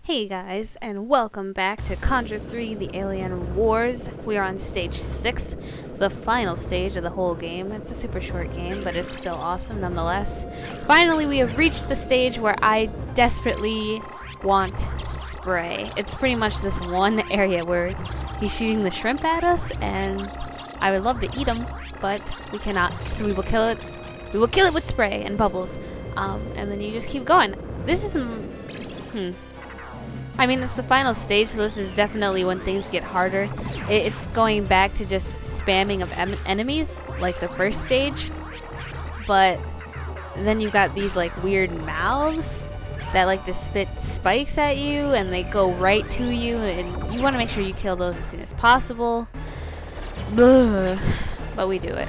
Hey guys, and welcome back to Contra 3, the Alien Wars. We are on stage 6, the final stage of the whole game. It's a super short game, but it's still awesome nonetheless. Finally, we have reached the stage where I desperately want spray. It's pretty much this one area where he's shooting the shrimp at us, and I would love to eat him, but we cannot. So we will kill it. We will kill it with spray and bubbles, and then you just keep going. This is I mean, it's the final stage, so this is definitely when things get harder. It's going back to just spamming of enemies, like the first stage. But then you've got these, like, weird mouths that like to spit spikes at you, and they go right to you, and you want to make sure you kill those as soon as possible. Ugh. But we do it.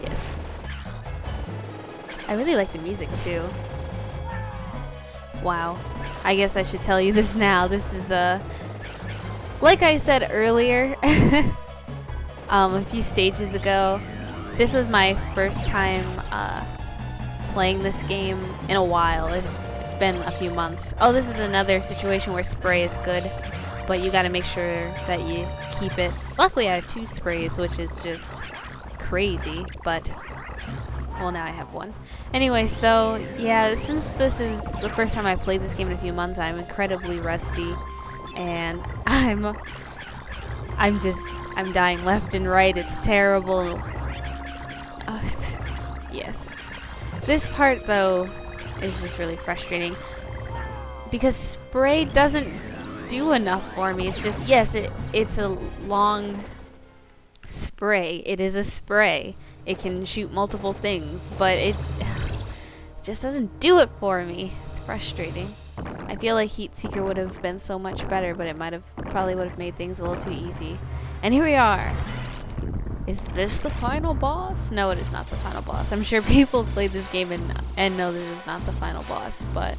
Yes. I really like the music, too. Wow. I guess I should tell you this now. This is, like I said earlier, a few stages ago, this was my first time, playing this game in a while. It's been a few months. Oh, this is another situation where spray is good, but you gotta make sure that you keep it. Luckily, I have 2 sprays, which is just crazy, but well, now I have 1. Anyway, so yeah, since this is the first time I played this game in a few months, I'm incredibly rusty, and I'm dying left and right. It's terrible. Yes. This part though is just really frustrating because spray doesn't do enough for me. It's just, yes, it's a long spray. It is a spray. It can shoot multiple things, but it just doesn't do it for me. It's frustrating. I feel like Heat Seeker would have been so much better, but it probably would have made things a little too easy. And here we are. Is this the final boss? No, it is not the final boss. I'm sure people played this game and know this is not the final boss, but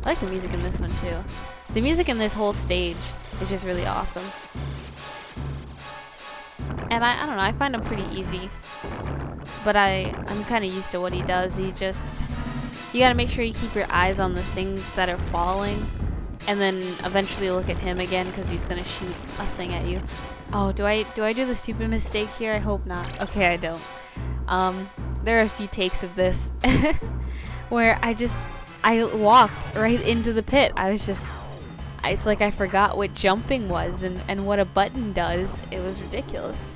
I like the music in this one too. The music in this whole stage is just really awesome. And I don't know, I find him pretty easy. But I'm kind of used to what he does. You gotta make sure you keep your eyes on the things that are falling. And then eventually look at him again, because he's gonna shoot a thing at you. Oh, do I do the stupid mistake here? I hope not. Okay, I don't. There are a few takes of this where I walked right into the pit. It's like I forgot what jumping was and what a button does. It was ridiculous.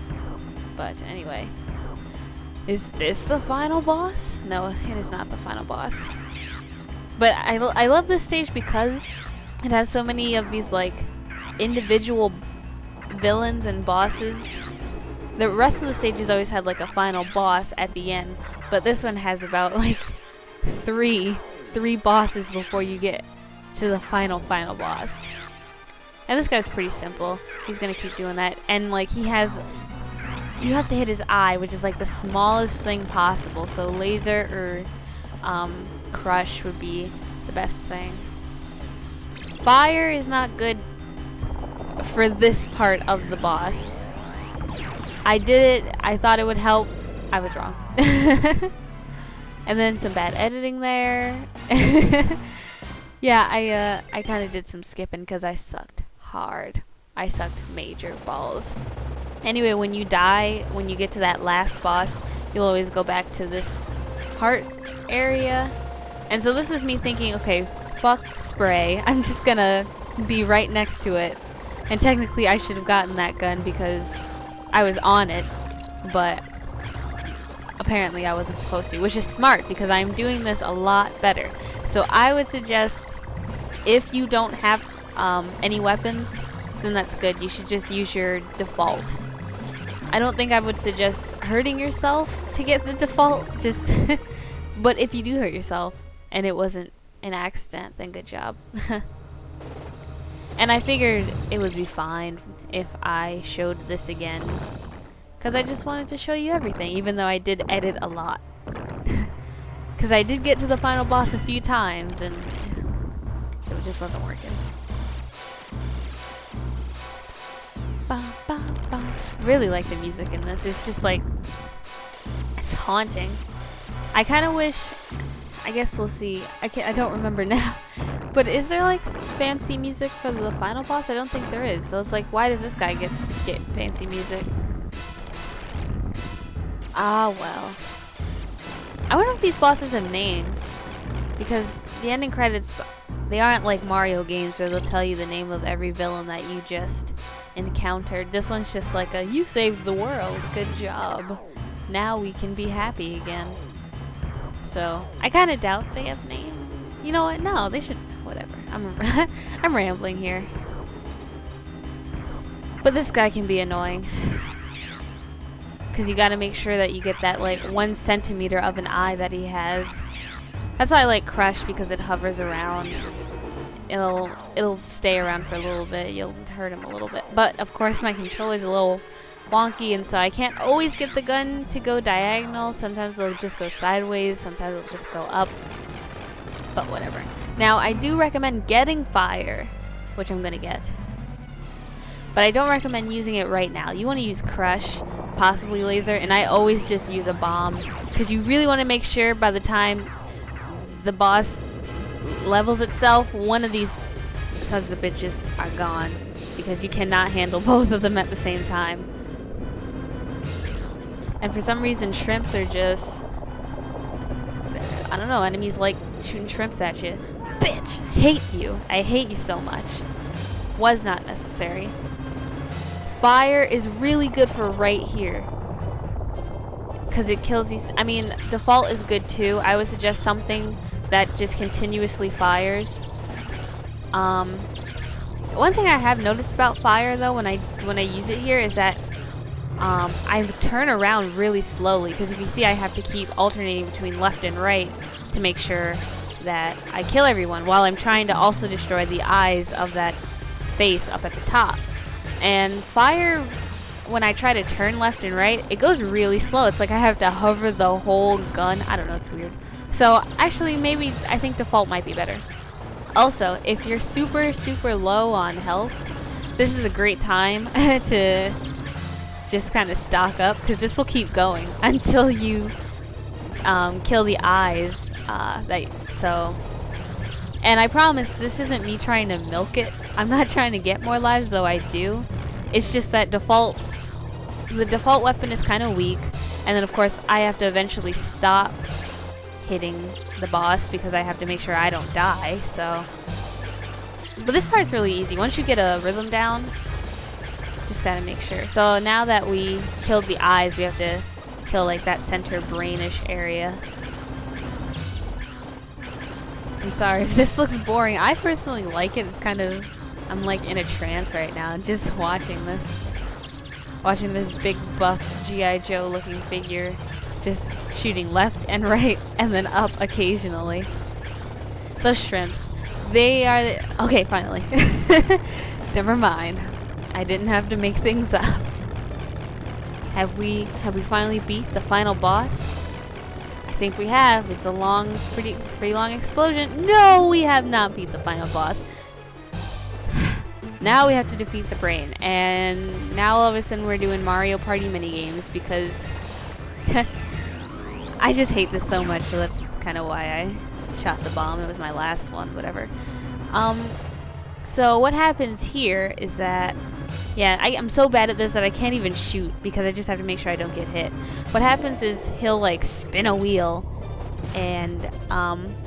But anyway. Is this the final boss? No, it is not the final boss. But I love this stage because it has so many of these, like, individual villains and bosses. The rest of the stages always had, like, a final boss at the end. But this one has about, like, three bosses before you get to the final boss. And this guy's pretty simple. He's gonna keep doing that. And, like, you have to hit his eye, which is like the smallest thing possible. So laser or crush would be the best thing. Fire is not good for this part of the boss. I did it. I thought it would help. I was wrong. And then some bad editing there. Yeah, I kind of did some skipping because I sucked hard. I sucked major balls. Anyway, when you die, when you get to that last boss, you'll always go back to this heart area. And so this was me thinking, okay, fuck spray. I'm just gonna be right next to it. And technically I should have gotten that gun because I was on it. But apparently I wasn't supposed to, which is smart because I'm doing this a lot better. So I would suggest, if you don't have any weapons, then that's good. You should just use your default. I don't think I would suggest hurting yourself to get the default, but if you do hurt yourself and it wasn't an accident, then good job. And I figured it would be fine if I showed this again, because I just wanted to show you everything, even though I did edit a lot. Because I did get to the final boss a few times and it just wasn't working. Really like the music in this. It's just like, it's haunting. I kind of wish, I guess we'll see. I don't remember now. But is there like fancy music for the final boss? I don't think there is. So it's like, why does this guy get fancy music? Ah, well. I wonder if these bosses have names. Because the ending credits, they aren't like Mario games where they'll tell you the name of every villain that you just encountered. This one's just like a, you saved the world, good job. Now we can be happy again. So, I kind of doubt they have names. You know what? No, they should, whatever. I'm rambling here. But this guy can be annoying. Because you gotta make sure that you get that like 1 centimeter of an eye that he has. That's why I like Crush, because it hovers around. It'll stay around for a little bit. You'll hurt him a little bit. But of course my controller's a little wonky, and so I can't always get the gun to go diagonal. Sometimes it'll just go sideways, sometimes it'll just go up. But whatever. Now I do recommend getting fire, which I'm gonna get. But I don't recommend using it right now. You want to use Crush, possibly laser, and I always just use a bomb. Because you really want to make sure by the time the boss levels itself, one of these sons of bitches are gone. Because you cannot handle both of them at the same time. And for some reason, shrimps are just... I don't know, enemies like shooting shrimps at you. Bitch! Hate you. I hate you so much. Was not necessary. Fire is really good for right here. Because it kills these... I mean, default is good too. I would suggest something that just continuously fires. One thing I have noticed about fire though when I use it here is that I turn around really slowly, because if you see, I have to keep alternating between left and right to make sure that I kill everyone while I'm trying to also destroy the eyes of that face up at the top. And fire, when I try to turn left and right, it goes really slow. It's like I have to hover the whole gun. I don't know, it's weird. So actually, maybe I think default might be better. Also, if you're super, super low on health, this is a great time to just kind of stock up, because this will keep going until you kill the eyes. And I promise this isn't me trying to milk it. I'm not trying to get more lives, though I do. It's just that the default weapon is kind of weak, and then of course I have to eventually stop hitting the boss because I have to make sure I don't die. So, but this part's really easy. Once you get a rhythm down, just gotta make sure. So now that we killed the eyes, we have to kill like that center brainish area. I'm sorry if this looks boring. I personally like it. It's kind of, I'm like in a trance right now, just watching this. Watching this big buff G.I. Joe looking figure just shooting left and right and then up occasionally. Those shrimps, they are okay, finally. Never mind. I didn't have to make things up. Have we finally beat the final boss? I think we have. It's a pretty long explosion. No, we have not beat the final boss. Now we have to defeat the brain, and now all of a sudden we're doing Mario Party minigames because I just hate this so much, so that's kind of why I shot the bomb. It was my last one, whatever. So what happens here is that, yeah, I'm so bad at this that I can't even shoot because I just have to make sure I don't get hit. What happens is he'll like spin a wheel, and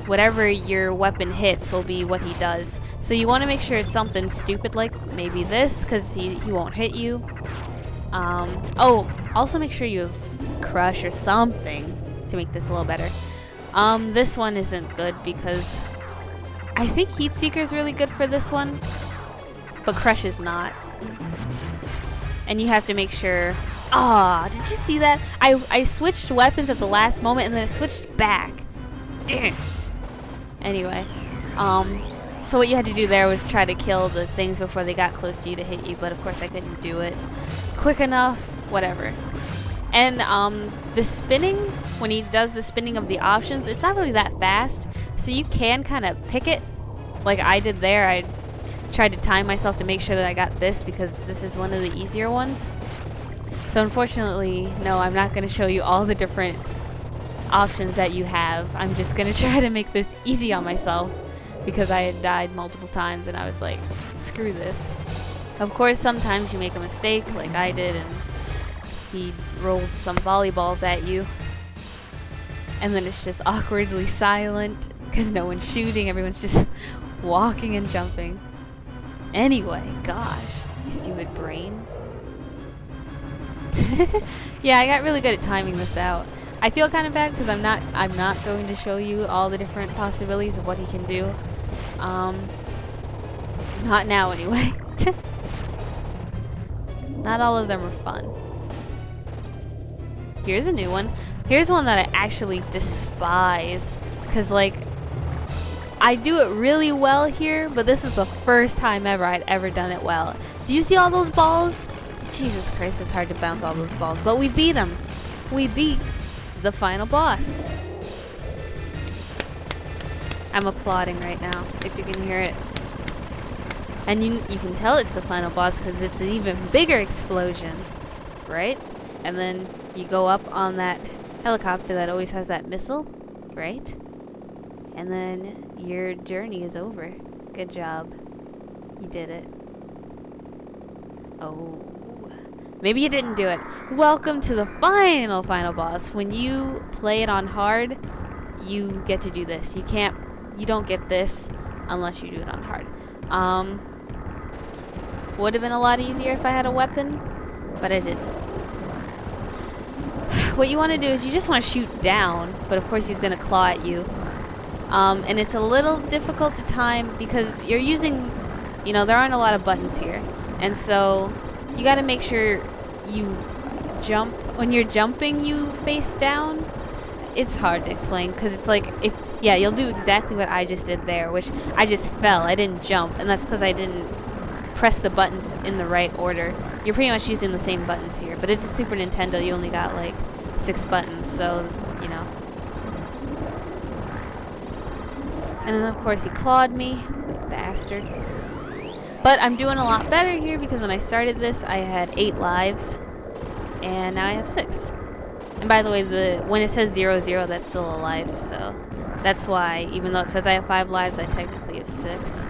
whatever your weapon hits will be what he does. So you want to make sure it's something stupid like maybe this, because he won't hit you. Oh, also make sure you have Crush or something to make this a little better. This one isn't good because I think Heat Seeker is really good for this one, but Crush is not. And you have to make sure... Ah, did you see that? I switched weapons at the last moment and then it switched back. Anyway, so what you had to do there was try to kill the things before they got close to you to hit you, but of course I couldn't do it quick enough, whatever. And the spinning, when he does the spinning of the options, it's not really that fast, so you can kind of pick it like I did there. I tried to time myself to make sure that I got this because this is one of the easier ones. So unfortunately, no, I'm not going to show you all the different options that you have. I'm just going to try to make this easy on myself because I had died multiple times and I was like, screw this. Of course, sometimes you make a mistake like I did and he rolls some volleyballs at you. And then it's just awkwardly silent because no one's shooting, everyone's just walking and jumping. Anyway, gosh, you stupid brain. Yeah, I got really good at timing this out. I feel kind of bad because I'm not going to show you all the different possibilities of what he can do. Not now anyway. Not all of them are fun. Here's a new one. Here's one that I actually despise because like I do it really well here, but this is the first time ever I'd ever done it well. Do you see all those balls? Jesus Christ, it's hard to bounce all those balls, but we beat him. We beat the final boss. I'm applauding right now, if you can hear it. And you can tell it's the final boss because it's an even bigger explosion, right? And then you go up on that helicopter that always has that missile, right? And then your journey is over. Good job. You did it. Oh. Maybe you didn't do it. Welcome to the final boss. When you play it on hard, you get to do this. You don't get this unless you do it on hard. Would have been a lot easier if I had a weapon, but I didn't. What you want to do is you just want to shoot down, but of course he's going to claw at you. And it's a little difficult to time because you're using, there aren't a lot of buttons here. And so you got to make sure you jump. When you're jumping, you face down. It's hard to explain because it's like, you'll do exactly what I just did there, which I just fell. I didn't jump, and that's because I didn't press the buttons in the right order. You're pretty much using the same buttons here, but it's a Super Nintendo. You only got like 6 buttons, so, And then, of course, he clawed me. Bastard. But I'm doing a lot better here because when I started this, I had 8 lives. And now I have 6. And by the way, when it says 0, 0, that's still alive. So that's why, even though it says I have 5 lives, I technically have 6.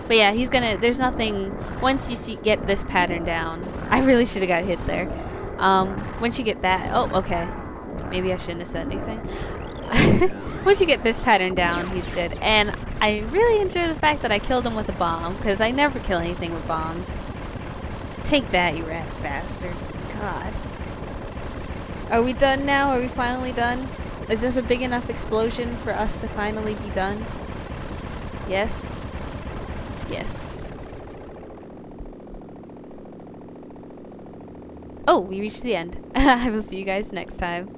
But yeah, there's nothing, once you get this pattern down, I really should have got hit there. Once you get that, oh, okay. Maybe I shouldn't have said anything. Once you get this pattern down, he's good. And I really enjoy the fact that I killed him with a bomb, because I never kill anything with bombs. Take that, you rat bastard. God. Are we done now? Are we finally done? Is this a big enough explosion for us to finally be done? Yes? Yes. Oh, we reached the end. I will see you guys next time.